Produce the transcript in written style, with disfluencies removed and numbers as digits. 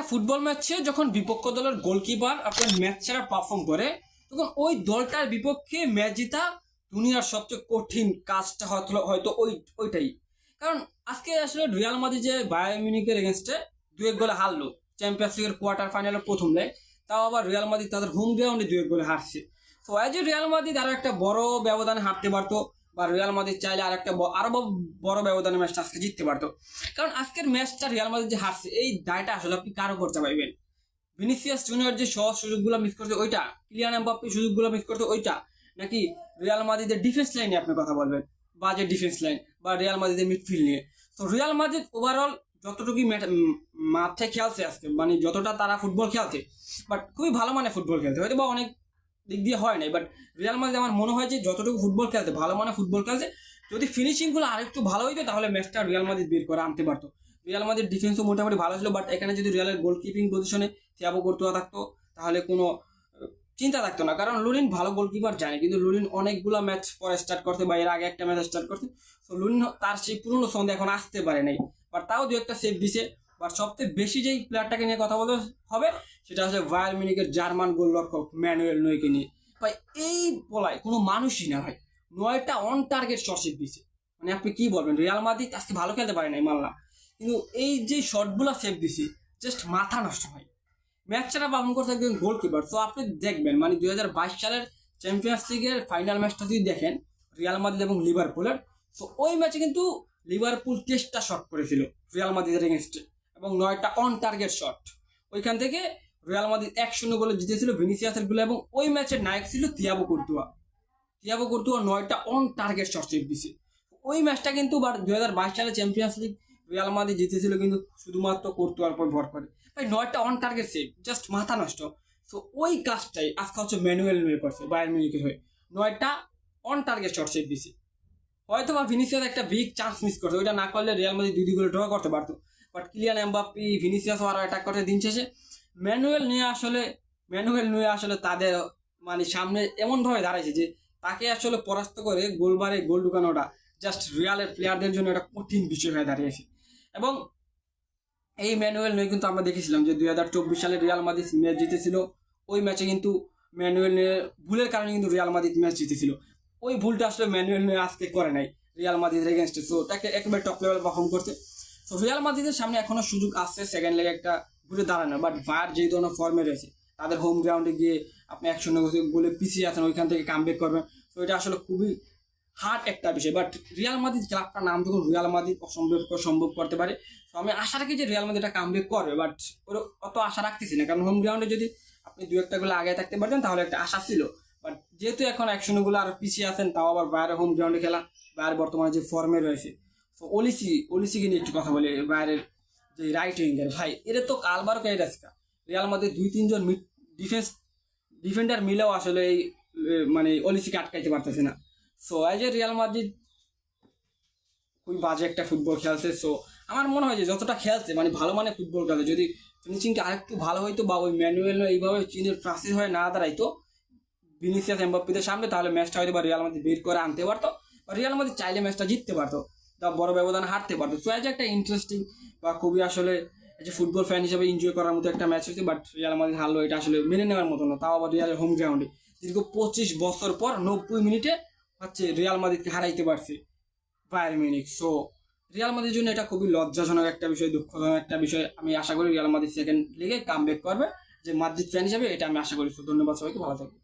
Football ম্যাচে যখন বিপক্ষ দলের গোলকিপার আপনার ম্যাচ ছাড়া পারফর্ম করে তখন ওই দলটার বিপক্ষে ম্যাচ জেতা দুনিয়ার সবচেয়ে কঠিন কাজটা হয়তো ওইটাই। কারণ আজকে আসলে রিয়াল মাদ্রিদ যে বায়ার্ন মিউনিখের এগেনস্টে 2-1 গোলে হারলো চ্যাম্পিয়ন্স লিগের কোয়ার্টার ফাইনালের প্রথম লেগ, তাও আবার রিয়াল মাদ্রিদ তাদের হোম গ্রাউন্ডে 2-1 গোলে হারছে। তো অ্যাজ এ রিয়াল মাদ্রিদ আরো একটা বড় ব্যবধানে হারতে পারতো, বা রিয়াল মাদ্রিদ চাইলে আরো বড় ব্যবধানে ম্যাচটা আজকে জিততে পারতো। কারণ আজকের ম্যাচটা রিয়াল মাদ্রিদ যে হারছে এই দায়টা আসলে আপনি কার উপর চাপাইবেন? ভিনিসিয়াস জুনিয়র যে সহজ সুযোগগুলো মিস করছে ওইটা, কিলিয়ান এমবাপ্পে সুযোগগুলো মিস করছে ওইটা, নাকি রিয়াল মাদ্রিদের ডিফেন্স লাইনে আপনি কথা বলবেন, বা যে ডিফেন্স লাইন বা রিয়াল মাদ্রিদের মিডফিল্ড নিয়ে? তো রিয়াল মাদ্রিদ ওভারঅল যতটুকু মাঠে খেলছে আজকে, মানে যতটা তারা ফুটবল খেলছে, বাট খুবই ভালো মানে ফুটবল খেলতে, হয়তো বা অনেক দিক দিয়ে হয় নাই, বাট রিয়াল মাদ্রিদ আমার মনে হয় যে যতটুকু ফুটবল খেলতে ভালো মানে ফুটবল খেলছে, যদি ফিনিশিংগুলো আরেকটু ভালো হইতো তাহলে ম্যাচটা রিয়াল মাদ্রিদ বের করে আনতে পারতো। রিয়াল মাদ্রিদ ডিফেন্সও মোটামুটি ভালো ছিল, বাট এখানে যদি রিয়ালের গোলকিপিং পজিশনে থিয়াগো কর্তুয়া থাকতো তাহলে কোনো চিন্তা থাকতো না। কারণ লুলিন ভালো গোলকিপার জানে, কিন্তু লুলিন অনেকগুলো ম্যাচ পরে স্টার্ট করতে বা এর আগে একটা ম্যাচ স্টার্ট করতে, তো লুলিন তার সেই পুরনো ছন্দে এখন আসতে পারে নাই, বাট তাও দু একটা সেভ দিছে। বাট সবচেয়ে বেশি যেই প্লেয়ারটাকে নিয়ে কথা বলতে হবে সেটা হচ্ছে বায়ার্ন মিউনিখের জার্মান গোলরক্ষক ম্যানুয়েল নয়কে নিয়ে। ভাই এই বলায় কোনো মানুষই না ভাই, 9টা অন টার্গেট শট সেভ দিছে। মানে আপনি কি বলবেন, রিয়াল মাদ্রিদ আজকে ভালো খেলতে পারে নাই মানলাম, কিন্তু এই যে শটগুলো সেভ দিছে জাস্ট মাথা নষ্ট হয়। ম্যাচ ছাড়া পালন করতে একজন গোলকিপার। তো আপনি দেখবেন মানে 2022 সালের চ্যাম্পিয়ন্স লিগের ফাইনাল ম্যাচটা যদি দেখেন রিয়াল মাদ্রিদ এবং লিভারপুলের, তো ওই ম্যাচে কিন্তু লিভারপুল 23টা শট করেছিল রিয়াল মাদ্রিদের এগেনস্টে এবং 9টা অন টার্গেট শট। ওইখান থেকে রিয়াল মাদ্রিদ 1-0 গোলে জিতেছিল ভিনিসিয়াসের গোলে, এবং ওই ম্যাচের নায়ক ছিল থিয়াগো কর্তুয়া। 9টা অন টার্গেট শট সেভ দিছে। ওই ম্যাচটা কিন্তু 2022 সালে চ্যাম্পিয়ন্স লিগ রিয়াল মাদ্রিদ জিতেছিল কিন্তু শুধুমাত্র কর্তুয়ার উপর ভর করে। ভাই 9টা অন টার্গেট সেভ, জাস্ট মাথা নষ্ট। তো ওই কাজটাই আজকে হচ্ছে ম্যানুয়েল নিয়ে করছে বায়ার্ন মিউনিখের হয়ে, 9টা অন টার্গেট শট সেভ দিছে। হয়তো বা ভিনিসিয়াস একটা বিগ চান্স মিস করছে, ওইটা না করলে রিয়াল মাদ্রিদ 2-2 গোলে ড্র করতে পারতো। বাট কিলিয়ান এমবাপ্পে ভিনিসিয়াস আরও অ্যাটাক করতে দিন শেষে ম্যানুয়েল নিয়ে আসলে তাদের মানে সামনে এমনভাবে দাঁড়াইছে যে তাকে আসলে পরাস্ত করে গোলবারে গোল ঢুকানোটা জাস্ট রিয়ালের প্লেয়ারদের জন্য একটা কঠিন বিষয় হয়ে দাঁড়িয়েছে। এবং এই ম্যানুয়েল নয় কিন্তু আমরা দেখেছিলাম যে 2024 সালে রিয়াল মাদ্রিদ ম্যাচ জিতেছিল, ওই ম্যাচে কিন্তু ম্যানুয়েল ভুলের কারণে কিন্তু রিয়াল মাদ্রিদ ম্যাচ জিতেছিল। ওই ভুলটা আসলে ম্যানুয়েল আজকে করে নাই রিয়াল মাদ্রিদের এগেনস্টে, সো তাকে একেবারে টপ লেভেল পারফর্ম করতে। তো রিয়াল মাদ্রিদের সামনে এখনো সুযোগ আসছে সেকেন্ড লেগে একটা ঘুরে দাঁড়ানো, বাট ভায়ার যেই ধরনের ফর্মে রয়েছে তাদের হোম গ্রাউন্ডে গিয়ে আপনি 1-0 গোলে পিছিয়ে আছেন, ওইখান থেকে কামব্যাক করবেন, তো এটা আসলে খুবই হার্ড একটা বিষয়। বাট রিয়াল মাদ্রিদ ক্লাবটার নাম যখন রিয়াল মাদ্রিদ সম্ভব করতে পারে, তো আমি আশা রাখি যে রিয়াল মাদ্রিদ এটা কামব্যাক করবে, বাট অত আশা রাখতেছি না। কারণ হোম গ্রাউন্ডে যদি আপনি 2-1 গোলে আগে থাকতে পারতেন তাহলে একটা আশা ছিল, বাট যেহেতু এখন 1-0 গোলে আরো পিছিয়ে আছেন, তাও আবার বাইরের হোম গ্রাউন্ডে খেলা, বাইরে বর্তমানে যে ফর্মে রয়েছে। তো ওলিসিকে নিয়ে একটু কথা বলি, বাইরের যে রাইট উইঙ্গার ভাই, এরা তো আলভারো কাইরাসকা রিয়াল মাদ্রিদ 2-3 জন ডিফেন্ডার মিলেও আসলে এই মানে ওলিসিকে আটকাইতে পারতেছে না। So as a Real Madrid খুবই বাজে একটা ফুটবল খেলছে। সো আমার মনে হয় যে যতটা খেলছে মানে ভালো মানে ফুটবল খেলে, যদি ফিনিশিংটা আরেকটু ভালো হইতো বা ওই ম্যানুয়েল এইভাবে চীনের প্রাসিস হয়ে না দাঁড়াইতো ভিনিসিয়াস এমবাপ্পেদের সামনে, তাহলে ম্যাচটা হয়তো বা রিয়াল মাদ্রিদ বের করে আনতে পারতো, বা রিয়াল মাদ্রিদ চাইলে ম্যাচটা জিততে পারতো, তা বড় ব্যবধান হারতে পারতো। সো অ্যাজ একটা ইন্টারেস্টিং বা খুবই আসলে যে ফুটবল ফ্যান হিসেবে এনজয় করার মতো একটা ম্যাচ হয়েছে, বাট রিয়াল মাদ্রিদ হারলো, এটা আসলে মেনে নেওয়ার মতো না, তাও আবার রিয়ালের হোম গ্রাউন্ডে দীর্ঘ 25 বছর পর 90 মিনিটে হচ্ছে রিয়াল মাদ্রিদকে হারাইতে পারছে বায়ার্ন মিউনিখ। সো রিয়াল মাদ্রিদের জন্য এটা খুবই লজ্জাজনক একটা বিষয়, দুঃখজনক একটা বিষয়। আমি আশা করি রিয়াল মাদ্রিদ সেকেন্ড লিগে কামব্যাক করবে, যে মাদ্রিদ ফ্যান হিসেবে এটা আমি আশা করি। ধন্যবাদ সবাইকে, ভালো থাকবে।